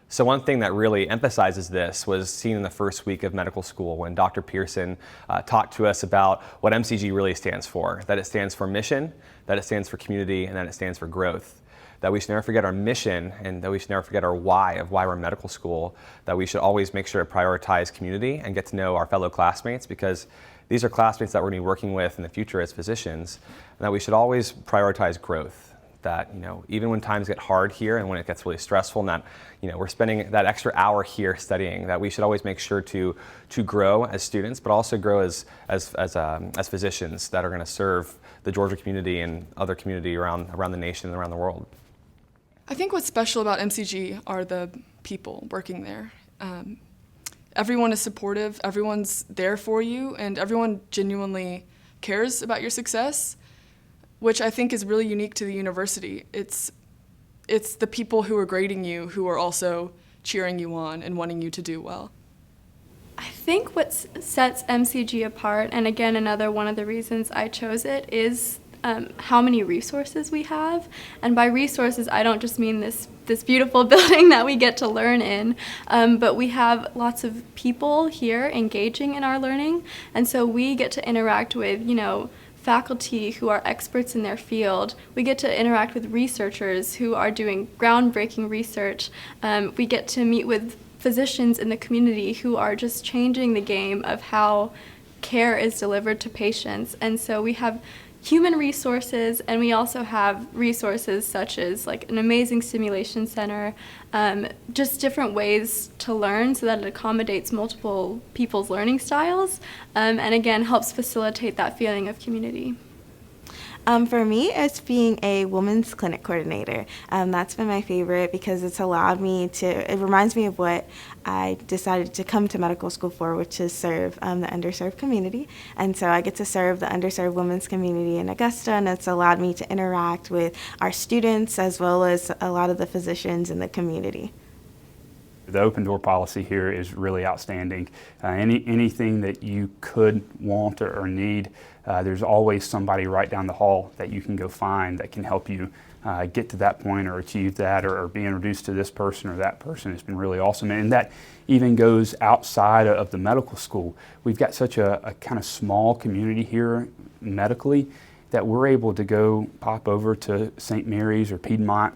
So one thing that really emphasizes this was seen in the first week of medical school when Dr. Pearson talked to us about what MCG really stands for, that it stands for mission, that it stands for community, and that it stands for growth. That we should never forget our mission and that we should never forget our why of why we're in medical school, that we should always make sure to prioritize community and get to know our fellow classmates, because these are classmates that we're going to be working with in the future as physicians, and that we should always prioritize growth. That, even when times get hard here and when it gets really stressful and that, we're spending that extra hour here studying, that we should always make sure to grow as students, but also grow as physicians that are going to serve the Georgia community and other community around the nation and around the world. I think what's special about MCG are the people working there. Everyone is supportive, everyone's there for you, and everyone genuinely cares about your success, which I think is really unique to the university. It's the people who are grading you who are also cheering you on and wanting you to do well. I think what sets MCG apart, and again, another one of the reasons I chose it, is how many resources we have. And by resources, I don't just mean this beautiful building that we get to learn in, but we have lots of people here engaging in our learning. And so we get to interact with, faculty who are experts in their field. We get to interact with researchers who are doing groundbreaking research. We get to meet with physicians in the community who are just changing the game of how care is delivered to patients. And so we have human resources, and we also have resources such as like an amazing simulation center, just different ways to learn so that it accommodates multiple people's learning styles, and again helps facilitate that feeling of community. For me, it's being a women's clinic coordinator. That's been my favorite because it reminds me of what I decided to come to medical school for, which is serve the underserved community. And so I get to serve the underserved women's community in Augusta, and it's allowed me to interact with our students as well as a lot of the physicians in the community. The open door policy here is really outstanding. Anything that you could want or need, there's always somebody right down the hall that you can go find that can help you get to that point or achieve that, or be introduced to this person or that person. It's been really awesome. And that even goes outside of the medical school. We've got such a kind of small community here medically that we're able to go pop over to St. Mary's or Piedmont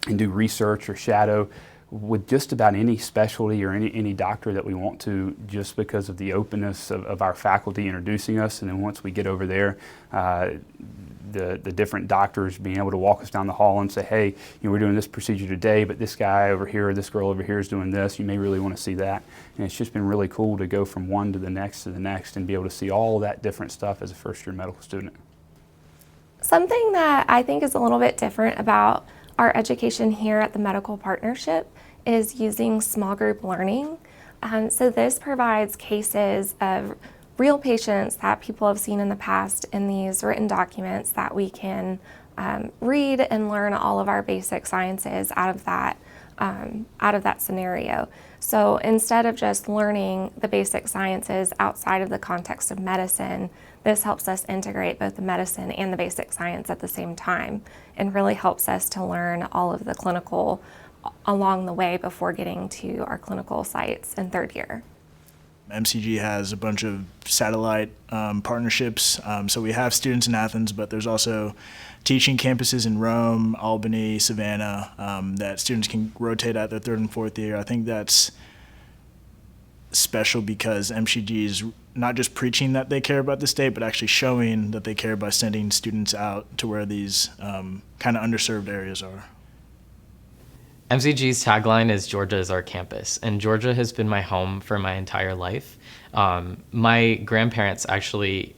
and do research or shadow with just about any specialty or any doctor that we want to, just because of the openness of our faculty introducing us. And then once we get over there, the different doctors being able to walk us down the hall and say, hey, we're doing this procedure today, but this guy over here, or this girl over here is doing this. You may really want to see that. And it's just been really cool to go from one to the next and be able to see all that different stuff as a first-year medical student. Something that I think is a little bit different about our education here at the Medical Partnership is using small group learning. So this provides cases of real patients that people have seen in the past in these written documents that we can read and learn all of our basic sciences out of that scenario. So instead of just learning the basic sciences outside of the context of medicine, this helps us integrate both the medicine and the basic science at the same time, and really helps us to learn all of the clinical along the way before getting to our clinical sites in third year. MCG has a bunch of satellite partnerships. So we have students in Athens, but there's also teaching campuses in Rome, Albany, Savannah, that students can rotate at their third and fourth year. I think that's special because MCG is not just preaching that they care about the state, but actually showing that they care by sending students out to where these kind of underserved areas are. MCG's tagline is "Georgia is our campus," and Georgia has been my home for my entire life. My grandparents actually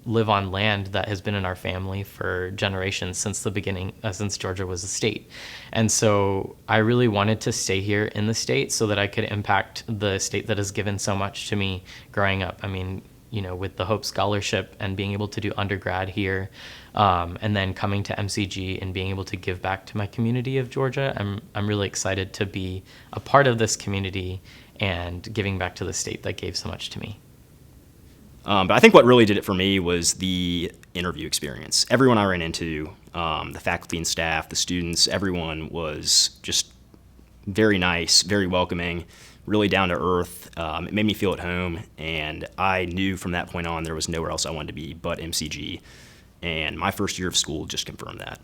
live on land that has been in our family for generations since the beginning, since Georgia was a state. And so I really wanted to stay here in the state so that I could impact the state that has given so much to me growing up. I mean, with the Hope Scholarship and being able to do undergrad here, and then coming to MCG and being able to give back to my community of Georgia, I'm really excited to be a part of this community and giving back to the state that gave so much to me. But I think what really did it for me was the interview experience. Everyone I ran into, the faculty and staff, the students, everyone was just very nice, very welcoming, really down to earth. It made me feel at home, and I knew from that point on there was nowhere else I wanted to be but MCG. And my first year of school just confirmed that.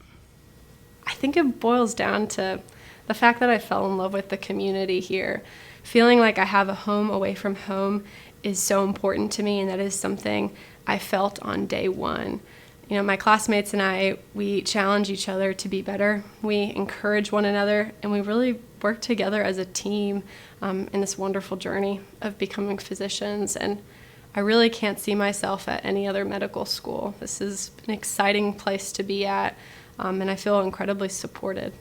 I think it boils down to the fact that I fell in love with the community here. Feeling like I have a home away from home is so important to me, and that is something I felt on day one. You know, my classmates and I, we challenge each other to be better. We encourage one another, and we really work together as a team in this wonderful journey of becoming physicians. And I really can't see myself at any other medical school. This is an exciting place to be at, and I feel incredibly supported.